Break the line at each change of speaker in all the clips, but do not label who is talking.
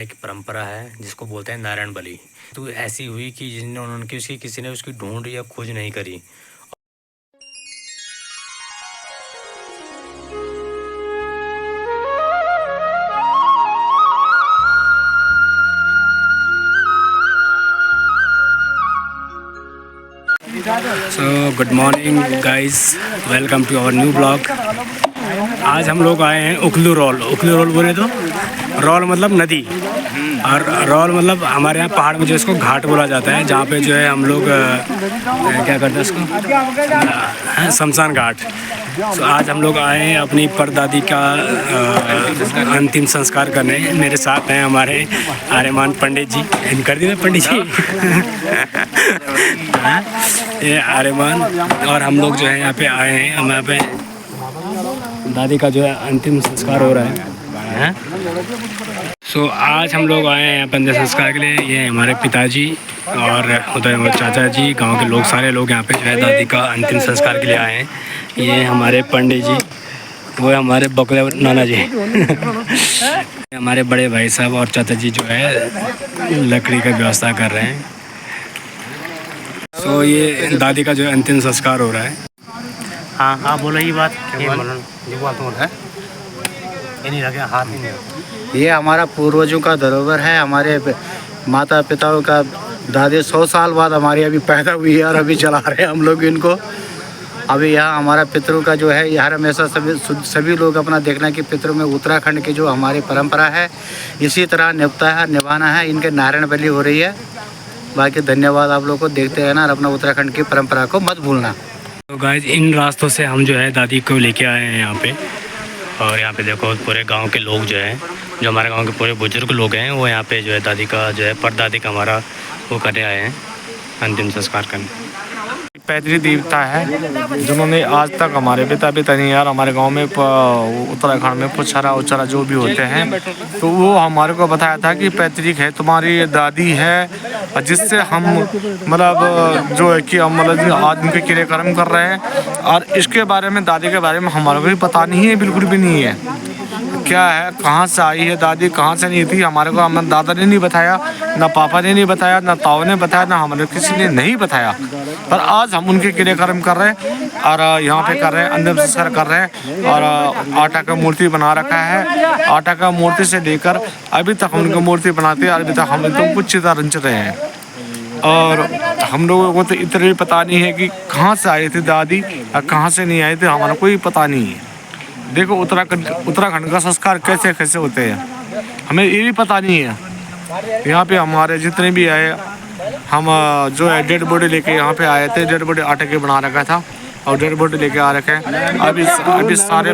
एक परंपरा है जिसको बोलते हैं नारायण बलि। तो ऐसी हुई कि उनकी उसकी किसी ने उसकी ढूंढ या खोज नहीं करी। So good morning guys, welcome to our new blog. आज हम लोग आए हैं उखलू रोल। उखलू रोल बोले तो रोल मतलब नदी, और रोल मतलब हमारे यहाँ पहाड़ में जो इसको घाट बोला जाता है, जहाँ पे जो है हम लोग क्या करते हैं इसको शमशान घाट। तो आज हम लोग आए हैं अपनी परदादी का अंतिम संस्कार करने। मेरे साथ हैं हमारे आर्यमान पंडित जी। कर दिए पंडित जी ये आर्यमान, और हम लोग जो है यहाँ पे आए हैं। हम यहाँ पे दादी का जो है अंतिम संस्कार हो रहा है। सो आज हम लोग आए हैं अंतिम संस्कार के लिए। ये हमारे पिताजी और उधर हमारे चाचा जी, गांव के लोग, सारे लोग यहाँ पे जो है दादी का अंतिम संस्कार के लिए आए हैं। ये हमारे पंडित जी, वो हमारे बकले नाना जी हमारे बड़े भाई साहब और चाचा जी जो है लकड़ी का व्यवस्था कर रहे हैं। सो ये दादी का जो है अंतिम संस्कार हो रहा है। हाँ बोलो ये बात।
ये हमारा पूर्वजों का धरोहर है। हमारे माता पिताओं का दादी 100 साल बाद हमारी अभी पैदा हुई है और अभी चला रहे हैं हम लोग इनको। अभी यहाँ हमारा पितरों का जो है यहाँ हमेशा सभी लोग अपना देखना कि पितरों में उत्तराखंड की जो हमारी परंपरा है इसी तरह निभाना है। इनके नारायण बलि हो रही है। बाकी धन्यवाद आप लोग को, देखते रहना और अपना उत्तराखंड की परंपरा को मत भूलना।
तो गाइस, इन रास्तों से हम जो है दादी को लेके आए हैं यहाँ पे। और यहाँ पे देखो पूरे गांव के लोग जो हैं, जो हमारे गांव के पूरे बुजुर्ग लोग हैं, वो यहाँ पे जो है दादी का जो है परदादी का हमारा वो करने आए हैं, अंतिम संस्कार करने।
पैतृ देवता है जिन्होंने आज तक हमारे पिता नहीं यार हमारे गांव में उत्तराखंड में पुछरा उछरा जो भी होते हैं, तो वो हमारे को बताया था कि पैतृक है, तुम्हारी दादी है, जिससे हम मतलब जो है कि हम मतलब आदमी के क्रियाक्रम कर रहे हैं। और इसके बारे में, दादी के बारे में हमारे को भी पता नहीं है, बिल्कुल भी नहीं है क्या है, कहाँ से आई है दादी, कहाँ से नहीं थी। हमारे को हमारे दादा ने नहीं बताया, ना पापा ने नहीं बताया, ना ताऊ ने बताया, ना हमारे किसी ने नहीं बताया। पर आज हम उनके क्रियाक्रम कर रहे हैं और यहाँ पे कर रहे हैं, अंतिम संस्कार कर रहे हैं। और आटा का मूर्ति बना रखा है। आटा का मूर्ति से लेकर अभी तक हम उनकी मूर्ति बनाते हैं, अभी तक हम एकदम कुछ चिता रंच रहे हैं। और हम लोगों को तो इतना भी पता नहीं है कि कहाँ से आई थी दादी और कहाँ से नहीं आई थी, हमारा कोई पता नहीं है। देखो उत्तराखंड का संस्कार कैसे कैसे होते हैं, हमें ये भी पता नहीं है। यहाँ पे हमारे जितने भी आए, हम जो है डेड बॉडी लेके यहाँ पे आए थे। डेड बॉडी आटे के बना रखा था और डेड बॉडी लेके आ रखे हैं। अभी सारे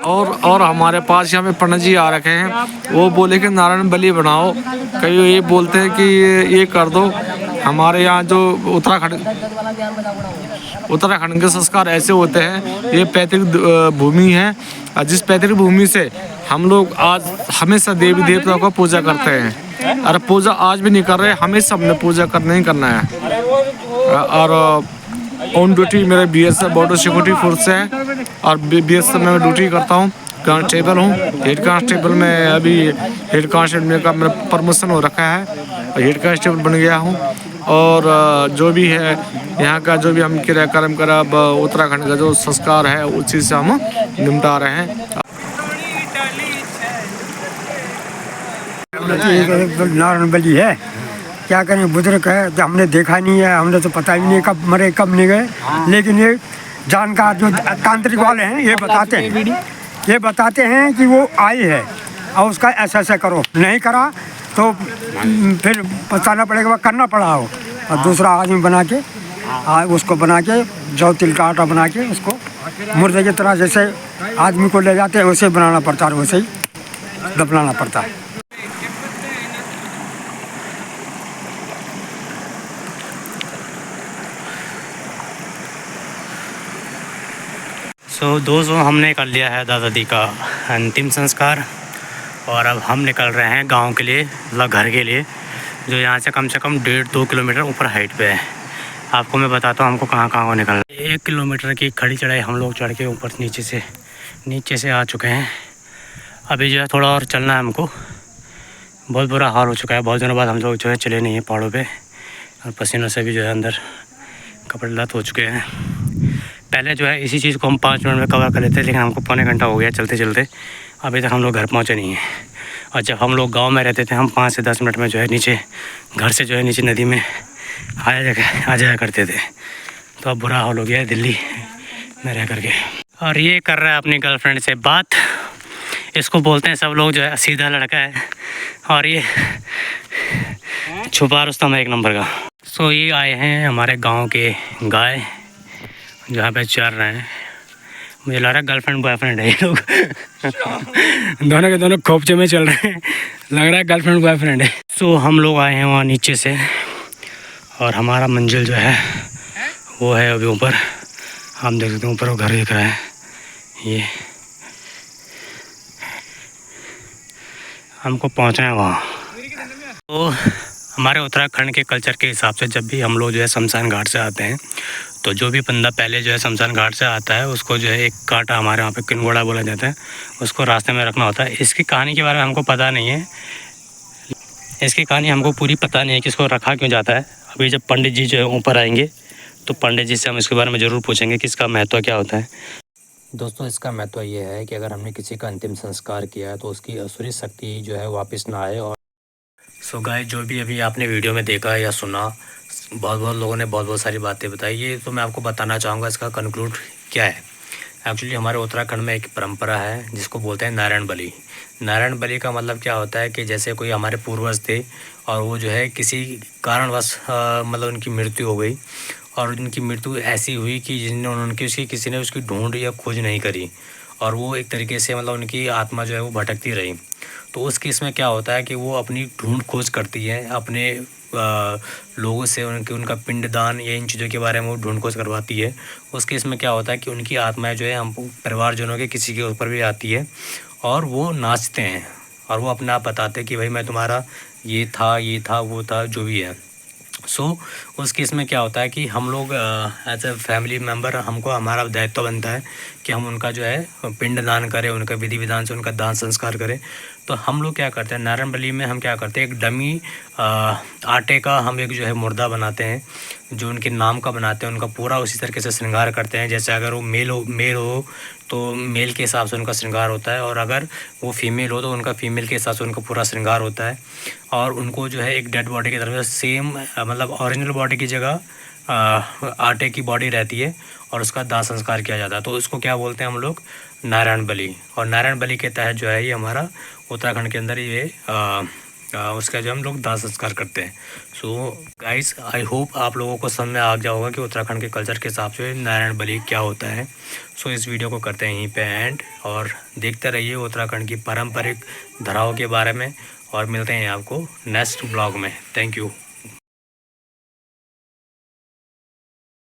और हमारे पास यहाँ पे पंडित जी आ रखे हैं। वो बोले कि नारायण बलि बनाओ। कई ये बोलते हैं कि ये कर दो। हमारे यहाँ जो उत्तराखंड के संस्कार ऐसे होते हैं। ये पैतृक भूमि है, जिस पैतृक भूमि से हम लोग आज हमेशा देवी देवताओं को पूजा करते हैं। और पूजा आज भी नहीं कर रहे, हमेशा हमने पूजा करना ही करना है। और ऑन ड्यूटी मेरे BSF बॉर्डर सिक्योरिटी फोर्स से है और BSF में मैं ड्यूटी करता हूँ। कांस्टेबल हूँ, हेड कांस्टेबल में। अभी हेड कांस्टेबल का मेरा प्रमोशन हो रखा है और हेड कांस्टेबल बन गया हूँ। और जो भी है यहाँ का जो भी हम क्रियाक्रम करा, उत्तराखंड का जो संस्कार है उस चीज़ से हम निपटा रहे हैं।
नारायण बलि है, क्या करें, बुजुर्ग है तो हमने देखा नहीं है, हमने तो पता ही नहीं कब मरे कब नहीं गए। लेकिन ये जानकार जो तांत्रिक वाले हैं ये बताते हैं कि वो आई है और उसका ऐसा करो, नहीं करा तो फिर बताना पड़ेगा, करना पड़ा हो। और दूसरा आदमी बना के उसको बना के जौ तिल का आटा बना के उसको मुर्दे की तरह जैसे आदमी को ले जाते हैं वैसे बनाना पड़ता है, वैसे ही दफनाना पड़ता है।
सो दोस्तों, हमने कर लिया है दादी का अंतिम संस्कार और अब हम निकल रहे हैं गांव के लिए, मतलब घर के लिए, जो यहाँ से कम 1.5-2 किलोमीटर ऊपर हाइट पे है। आपको मैं बताता हूँ हमको कहाँ को निकलना है। 1 किलोमीटर की खड़ी चढ़ाई हम लोग चढ़ के ऊपर नीचे से नीचे से आ चुके हैं। अभी जो है थोड़ा और चलना है हमको। बहुत बुरा हाल हो चुका है, बहुत दिनों बाद हम लोग जो है चले नहीं हैं पहाड़ों पे, और पसीनों से भी जो है अंदर कपड़े लत हो चुके हैं। पहले जो है इसी चीज़ को हम 5 मिनट में कवर कर लेते हैं, लेकिन हमको पौने घंटा हो गया चलते चलते, अभी तक हम लोग घर पहुँचे नहीं हैं। और जब हम लोग गांव में रहते थे, हम 5 से 10 मिनट में जो है नीचे घर से जो है नीचे नदी में आ जाया करते थे। तो अब बुरा हाल हो गया है दिल्ली में रह करके। और ये कर रहा है अपनी गर्लफ्रेंड से बात। इसको बोलते हैं सब लोग जो है सीधा लड़का है, और ये छुपा रुस्तम है 1 नंबर का। सो ये आए हैं हमारे गांव के गाय जहाँ पे चर रहे हैं। मुझे लग रहा है गर्लफ्रेंड बॉयफ्रेंड है ये लोग। दोनों के दोनों खोपचे में चल रहे हैं, लग रहा है गर्लफ्रेंड बॉयफ्रेंड है। सो हम लोग आए हैं वहाँ नीचे से, और हमारा मंजिल जो है वो है अभी ऊपर। हम देख सकते हैं ऊपर वो घर दिख रहा है। ये हमको पहुँचना है वहाँ। तो हमारे उत्तराखंड के कल्चर के हिसाब से जब भी हम लोग जो है शमशान घाट से आते हैं, तो जो भी बंदा पहले जो है शमशान घाट से आता है, उसको जो है एक कांटा, हमारे वहाँ पे किनगोड़ा बोला जाता है, उसको रास्ते में रखना होता है। इसकी कहानी के बारे में हमको पता नहीं है, इसकी कहानी हमको पूरी पता नहीं है कि इसको रखा क्यों जाता है। अभी जब पंडित जी जो है ऊपर आएंगे, तो पंडित जी से हम इसके बारे में ज़रूर पूछेंगे कि इसका महत्व क्या होता है। दोस्तों, इसका महत्व ये है कि अगर हमने किसी का अंतिम संस्कार किया है, तो उसकी असुरी शक्ति जो है वापस ना आए। और सो गाइस, जो भी अभी आपने वीडियो में देखा या सुना, बहुत लोगों ने बहुत सारी बातें बताई। ये तो मैं आपको बताना चाहूँगा इसका कंक्लूड क्या है। एक्चुअली हमारे उत्तराखंड में एक परंपरा है जिसको बोलते हैं नारायण बलि। नारायण बलि का मतलब क्या होता है कि जैसे कोई हमारे पूर्वज थे, और वो जो है किसी कारणवश मतलब उनकी मृत्यु हो गई, और उनकी मृत्यु ऐसी हुई कि किसी ने उसकी ढूंढ या खोज नहीं करी, और वो एक तरीके से मतलब उनकी आत्मा जो है वो भटकती रही। तो उस केस में क्या होता है कि वो अपनी ढूंढ खोज करती है अपने लोगों से, उनका पिंडदान या इन चीज़ों के बारे में वो ढूंढ खोज करवाती है। उस केस में क्या होता है कि उनकी आत्माएं जो है हम परिवारजनों के किसी के ऊपर भी आती है, और वो नाचते हैं, और वो अपने आप बताते हैं कि भाई मैं तुम्हारा ये था वो था जो भी है। सो उस केस में क्या होता है कि हम लोग एज ए फैमिली मेम्बर, हमको हमारा दायित्व बनता है कि हम उनका जो है पिंड दान करें, उनका विधि विधान से उनका दान संस्कार करें। तो हम लोग क्या करते हैं, नारायण बलि में हम क्या करते हैं, एक डमी आटे का हम एक जो है मुर्दा बनाते हैं, जो उनके नाम का बनाते हैं। उनका पूरा उसी तरीके से श्रृंगार करते हैं। जैसे अगर वो मेल हो तो मेल के हिसाब से उनका श्रृंगार होता है, और अगर वो फीमेल हो तो उनका फीमेल के हिसाब से उनका पूरा श्रृंगार होता है। और उनको जो है एक डेड बॉडी की तरफ सेम मतलब ओरिजिनल बॉडी की जगह आटे की बॉडी रहती है, और उसका दाह संस्कार किया जाता है। तो इसको क्या बोलते हैं हम लोग, नारायण बलि। और नारायण बलि के तहत जो है ये हमारा उत्तराखंड के अंदर ये उसका जो हम लोग दाह संस्कार करते हैं। सो गाइस, आई होप आप लोगों को समझ में आ गया होगा कि उत्तराखंड के कल्चर के हिसाब से नारायण बलि क्या होता है। सो इस वीडियो को करते हैं यहीं पे एंड, और देखते रहिए उत्तराखंड की पारंपरिक धराओं के बारे में, और मिलते हैं आपको नेक्स्ट ब्लॉग में। Thank you.